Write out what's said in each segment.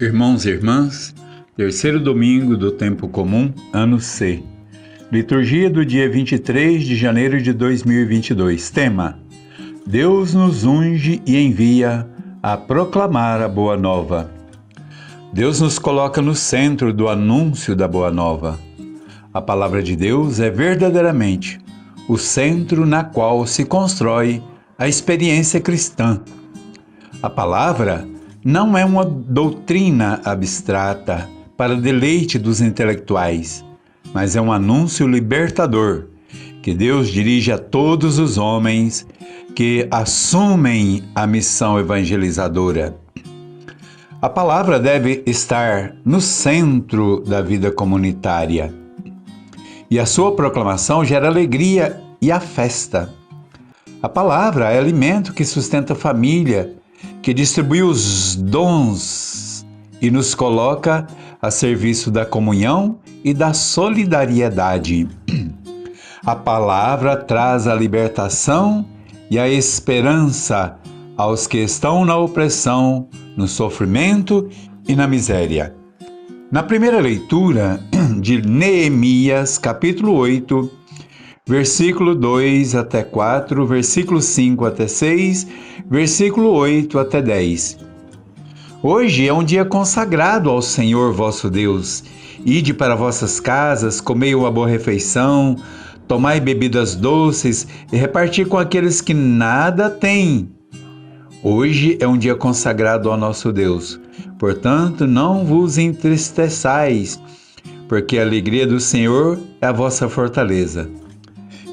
Irmãos e irmãs, terceiro domingo do tempo comum, ano C. Liturgia do dia 23 de janeiro de 2022. Tema: Deus nos unge e envia a proclamar a boa nova. Deus nos coloca no centro do anúncio da boa nova. A palavra de Deus é verdadeiramente o centro na qual se constrói a experiência cristã. A palavra não é uma doutrina abstrata para deleite dos intelectuais, mas é um anúncio libertador que Deus dirige a todos os homens que assumem a missão evangelizadora. A palavra deve estar no centro da vida comunitária e a sua proclamação gera alegria e a festa. A palavra é alimento que sustenta a família, que distribui os dons e nos coloca a serviço da comunhão e da solidariedade. A palavra traz a libertação e a esperança aos que estão na opressão, no sofrimento e na miséria. Na primeira leitura de Neemias, capítulo 8, versículo 2 até 4, versículo 5 até 6, versículo 8 até 10. Hoje é um dia consagrado ao Senhor vosso Deus. Ide para vossas casas, comei uma boa refeição, tomai bebidas doces e reparti com aqueles que nada têm. Hoje é um dia consagrado ao nosso Deus. Portanto, não vos entristeçais, porque a alegria do Senhor é a vossa fortaleza.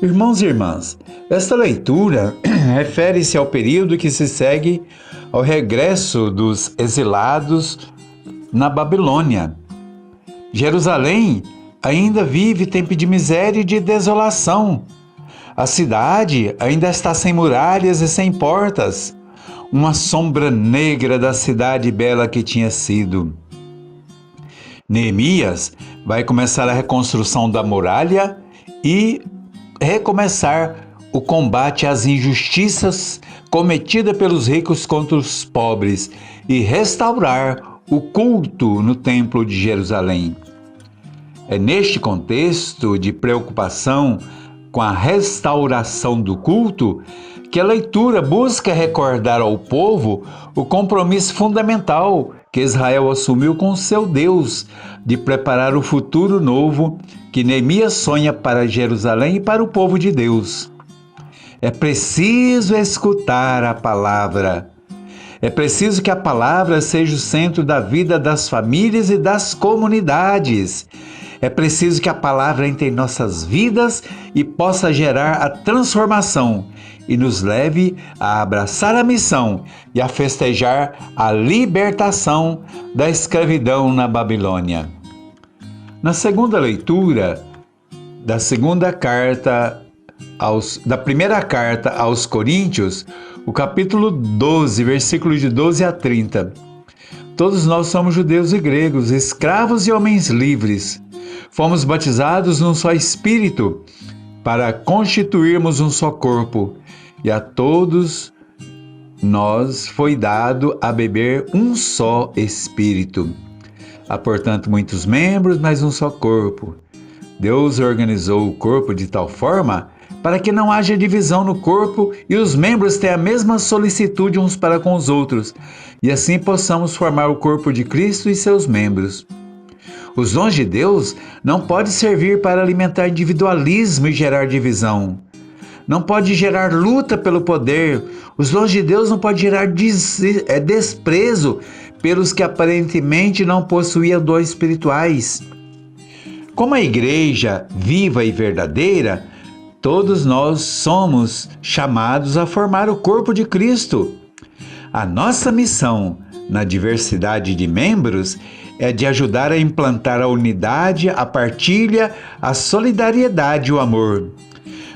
Irmãos e irmãs, esta leitura refere-se ao período que se segue ao regresso dos exilados na Babilônia. Jerusalém ainda vive tempo de miséria e de desolação. A cidade ainda está sem muralhas e sem portas, uma sombra negra da cidade bela que tinha sido. Neemias vai começar a reconstrução da muralha e recomeçar o combate às injustiças cometidas pelos ricos contra os pobres e restaurar o culto no Templo de Jerusalém. É neste contexto de preocupação com a restauração do culto que a leitura busca recordar ao povo o compromisso fundamental que Israel assumiu com seu Deus de preparar o futuro novo que Neemias sonha para Jerusalém e para o povo de Deus. É preciso escutar a palavra. É preciso que a palavra seja o centro da vida das famílias e das comunidades. É preciso que a palavra entre em nossas vidas e possa gerar a transformação e nos leve a abraçar a missão e a festejar a libertação da escravidão na Babilônia. Na segunda leitura da primeira carta aos Coríntios, o capítulo 12, versículos de 12 a 30. Todos nós somos judeus e gregos, escravos e homens livres. Fomos batizados num só Espírito para constituirmos um só corpo, e a todos nós foi dado a beber um só Espírito. Há, portanto, muitos membros, mas um só corpo. Deus organizou o corpo de tal forma para que não haja divisão no corpo e os membros tenham a mesma solicitude uns para com os outros, e assim possamos formar o corpo de Cristo e seus membros. Os dons de Deus não podem servir para alimentar individualismo e gerar divisão. Não pode gerar luta pelo poder. Os dons de Deus não podem gerar desprezo pelos que aparentemente não possuíam dons espirituais. Como a igreja viva e verdadeira, todos nós somos chamados a formar o corpo de Cristo. A nossa missão na diversidade de membros é de ajudar a implantar a unidade, a partilha, a solidariedade e o amor.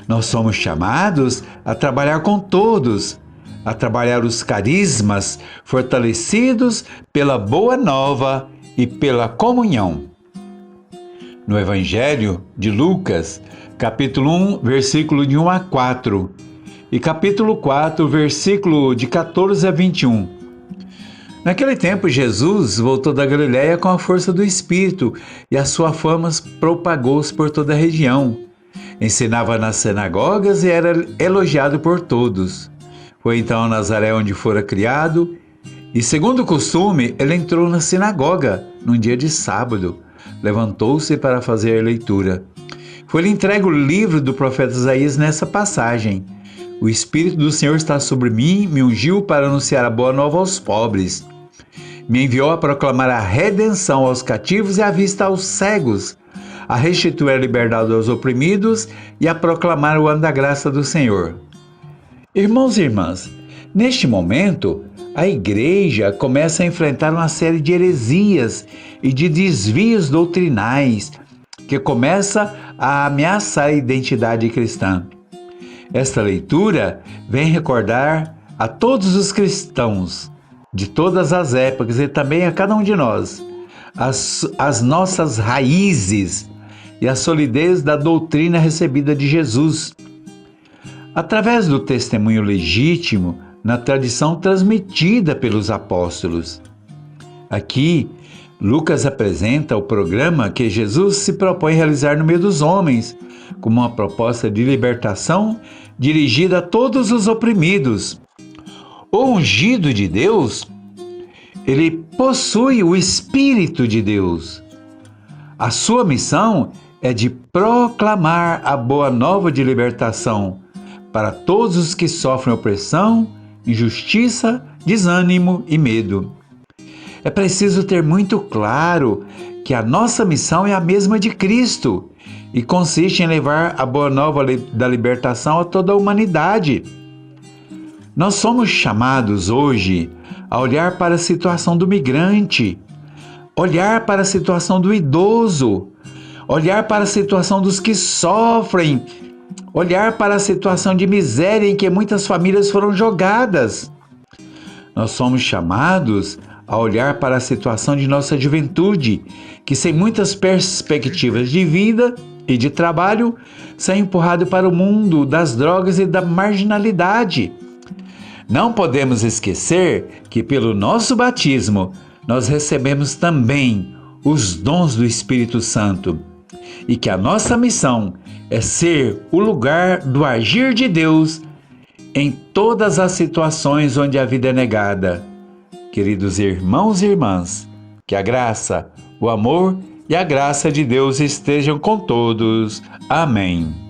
Nós somos chamados a trabalhar com todos, a trabalhar os carismas fortalecidos pela boa nova e pela comunhão. No Evangelho de Lucas, capítulo 1, versículo de 1 a 4, e capítulo 4, versículo de 14 a 21, Naquele tempo, Jesus voltou da Galiléia com a força do Espírito e a sua fama propagou-se por toda a região. Ensinava nas sinagogas e era elogiado por todos. Foi então a Nazaré onde fora criado e, segundo o costume, ele entrou na sinagoga num dia de sábado. Levantou-se para fazer a leitura. Foi-lhe entregue o livro do profeta Isaías nessa passagem. O Espírito do Senhor está sobre mim, me ungiu para anunciar a boa nova aos pobres. Me enviou a proclamar a redenção aos cativos e a vista aos cegos, a restituir a liberdade aos oprimidos e a proclamar o ano da graça do Senhor. Irmãos e irmãs, neste momento, a igreja começa a enfrentar uma série de heresias e de desvios doutrinais que começa a ameaçar a identidade cristã. Esta leitura vem recordar a todos os cristãos de todas as épocas e também a cada um de nós as nossas raízes e a solidez da doutrina recebida de Jesus, através do testemunho legítimo na tradição transmitida pelos apóstolos. Aqui, Lucas apresenta o programa que Jesus se propõe realizar no meio dos homens, como uma proposta de libertação dirigida a todos os oprimidos. O ungido de Deus, ele possui o Espírito de Deus. A sua missão é de proclamar a boa nova de libertação para todos os que sofrem opressão, injustiça, desânimo e medo. É preciso ter muito claro que a nossa missão é a mesma de Cristo e consiste em levar a boa nova da libertação a toda a humanidade. Nós somos chamados hoje a olhar para a situação do migrante, olhar para a situação do idoso, olhar para a situação dos que sofrem, olhar para a situação de miséria em que muitas famílias foram jogadas. Nós somos chamados a olhar para a situação de nossa juventude, que sem muitas perspectivas de vida e de trabalho, são empurrados para o mundo das drogas e da marginalidade. Não podemos esquecer que pelo nosso batismo nós recebemos também os dons do Espírito Santo e que a nossa missão é ser o lugar do agir de Deus em todas as situações onde a vida é negada. Queridos irmãos e irmãs, que a graça, o amor e a graça de Deus estejam com todos. Amém.